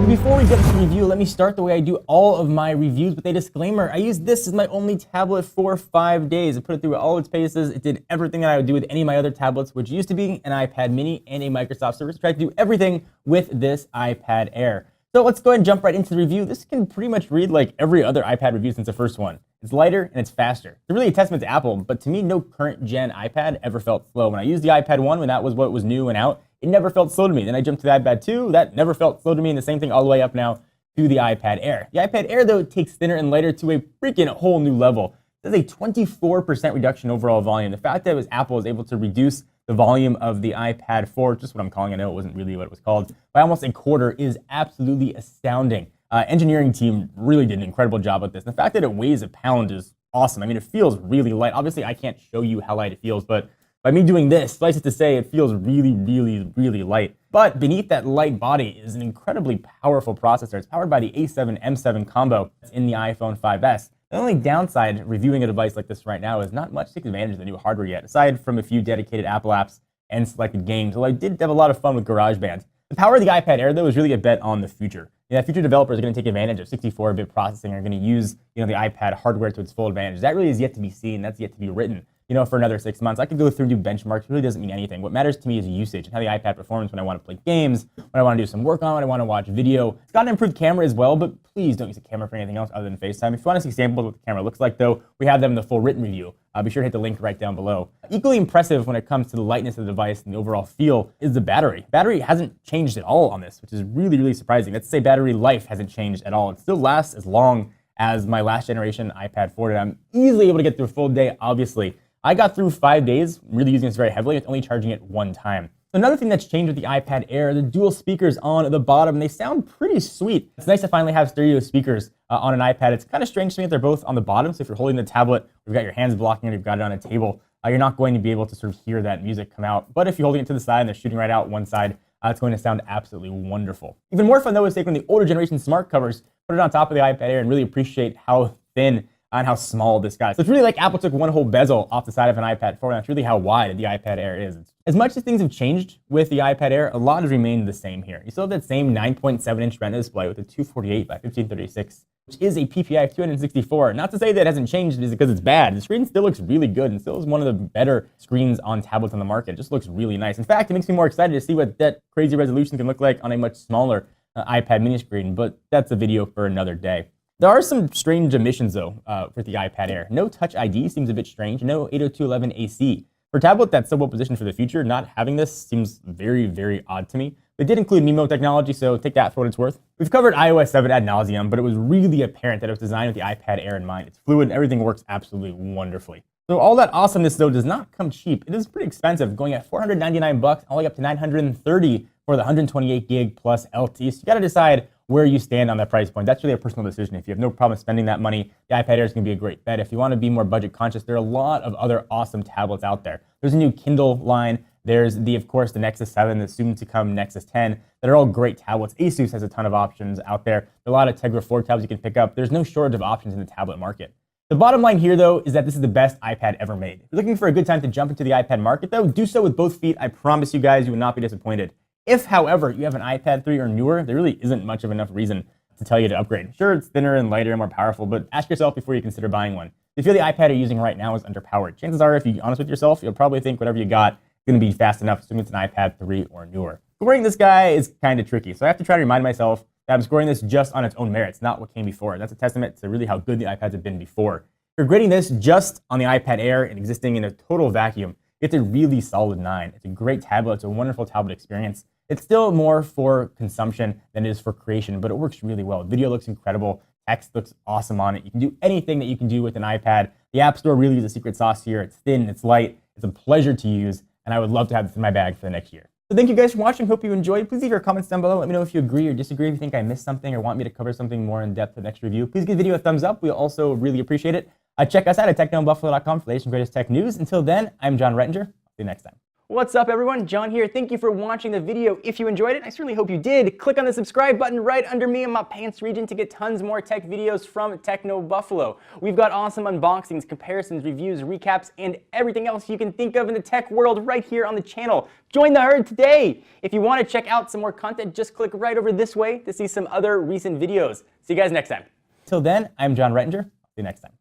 Before we get to the review, let me start the way I do all of my reviews with a disclaimer. I used this as my only tablet for 5 days. I put it through all its paces. It did everything that I would do with any of my other tablets, which used to be an iPad mini and a Microsoft Surface. I tried to do everything with this iPad Air. So let's go ahead and jump right into the review. This can pretty much read like every other iPad review since the first one. It's lighter and it's faster. It's really a testament to Apple, but to me, no current gen iPad ever felt slow. When I used the iPad 1, when that was what was new and out, it never felt slow to me. Then I jumped to the iPad 2, that never felt slow to me, and the same thing all the way up now to the iPad Air. The iPad Air, though, takes thinner and lighter to a freaking whole new level. There's a 24% reduction overall volume. The fact that Apple was able to reduce the volume of the iPad 4, just what I'm calling it, I know it wasn't really what it was called, by almost a quarter is absolutely astounding. Engineering team really did an incredible job with this. And the fact that it weighs a pound is awesome. I mean, it feels really light. Obviously, I can't show you how light it feels, but by me doing this, suffice it to say, it feels really, really, really light. But beneath that light body is an incredibly powerful processor. It's powered by the A7 M7 combo that's in the iPhone 5S. The only downside reviewing a device like this right now is not much to take advantage of the new hardware yet, aside from a few dedicated Apple apps and selected games, although I did have a lot of fun with GarageBand. The power of the iPad Air, though, is really a bet on the future. Future developers are going to take advantage of 64-bit processing, are going to use the iPad hardware to its full advantage. That really is yet to be seen. That's yet to be written. For another 6 months. I could go through and do benchmarks. It really doesn't mean anything. What matters to me is usage and how the iPad performs when I want to play games, when I want to do some work on, when I want to watch video. It's got an improved camera as well, but please don't use the camera for anything else other than FaceTime. If you want to see samples of what the camera looks like, though, we have them in the full written review. Be sure to hit the link right down below. Equally impressive when it comes to the lightness of the device and the overall feel is the battery. Battery hasn't changed at all on this, which is really, really surprising. Let's say battery life hasn't changed at all. It still lasts as long as my last generation iPad 4 did. I'm easily able to get through a full day, obviously. I got through 5 days, really using this very heavily, with only charging it one time. Another thing that's changed with the iPad Air, the dual speakers on the bottom, they sound pretty sweet. It's nice to finally have stereo speakers on an iPad. It's kind of strange to me that they're both on the bottom, so if you're holding the tablet, you've got your hands blocking it, you've got it on a table, you're not going to be able to sort of hear that music come out. But if you're holding it to the side and they're shooting right out one side, it's going to sound absolutely wonderful. Even more fun, though, is take one of the older generation smart covers, put it on top of the iPad Air, and really appreciate how thin and how small this guy is. So it's really like Apple took one whole bezel off the side of an iPad 4, and that's really how wide the iPad Air is. As much as things have changed with the iPad Air, a lot has remained the same here. You still have that same 9.7-inch Retina display with a 248 by 1536, which is a PPI of 264. Not to say that it hasn't changed because it's bad. The screen still looks really good and still is one of the better screens on tablets on the market. It just looks really nice. In fact, it makes me more excited to see what that crazy resolution can look like on a much smaller iPad mini screen, but that's a video for another day. There are some strange omissions, though, with the iPad Air. No Touch ID seems a bit strange. No 802.11ac. For a tablet that's so well positioned for the future, not having this seems very, very odd to me. They did include MIMO technology, so take that for what it's worth. We've covered iOS 7 ad nauseum, but it was really apparent that it was designed with the iPad Air in mind. It's fluid and everything works absolutely wonderfly. So all that awesomeness, though, does not come cheap. It is pretty expensive, going at $499 all the way up to $930 for the 128 gig plus LT. So you got to decide where you stand on that price point. That's really a personal decision. If you have no problem spending that money, the iPad Air is going to be a great bet. If you want to be more budget conscious, there are a lot of other awesome tablets out there. There's a new Kindle line. There's of course, the Nexus 7, the soon-to-come Nexus 10, that are all great tablets. Asus has a ton of options out there. There are a lot of Tegra 4 tablets you can pick up. There's no shortage of options in the tablet market. The bottom line here, though, is that this is the best iPad ever made. If you're looking for a good time to jump into the iPad market, though, do so with both feet. I promise you guys, you will not be disappointed. If, however, you have an iPad 3 or newer, there really isn't much of enough reason to tell you to upgrade. Sure, it's thinner and lighter and more powerful, but ask yourself before you consider buying one. If you feel the iPad you're using right now is underpowered, chances are, if you're honest with yourself, you'll probably think whatever you got is going to be fast enough, assuming it's an iPad 3 or newer. Scoring this guy is kind of tricky, so I have to try to remind myself that I'm scoring this just on its own merits, not what came before. That's a testament to really how good the iPads have been before. If you're grading this just on the iPad Air and existing in a total vacuum, it's a really solid 9. It's a great tablet. It's a wonderful tablet experience. It's still more for consumption than it is for creation, but it works really well. Video looks incredible. Text looks awesome on it. You can do anything that you can do with an iPad. The App Store really is a secret sauce here. It's thin, it's light, it's a pleasure to use, and I would love to have this in my bag for the next year. So thank you guys for watching. Hope you enjoyed. Please leave your comments down below. Let me know if you agree or disagree, if you think I missed something or want me to cover something more in depth in the next review. Please give the video a thumbs up. We also really appreciate it. Check us out at techknowbuffalo.com for the latest and greatest tech news. Until then, I'm John Rettinger. See you next time. What's up, everyone? John here. Thank you for watching the video. If you enjoyed it, I certainly hope you did. Click on the subscribe button right under me in my pants region to get tons more tech videos from Techno Buffalo. We've got awesome unboxings, comparisons, reviews, recaps, and everything else you can think of in the tech world right here on the channel. Join the herd today. If you want to check out some more content, just click right over this way to see some other recent videos. See you guys next time. Till then, I'm John Rettinger. See you next time.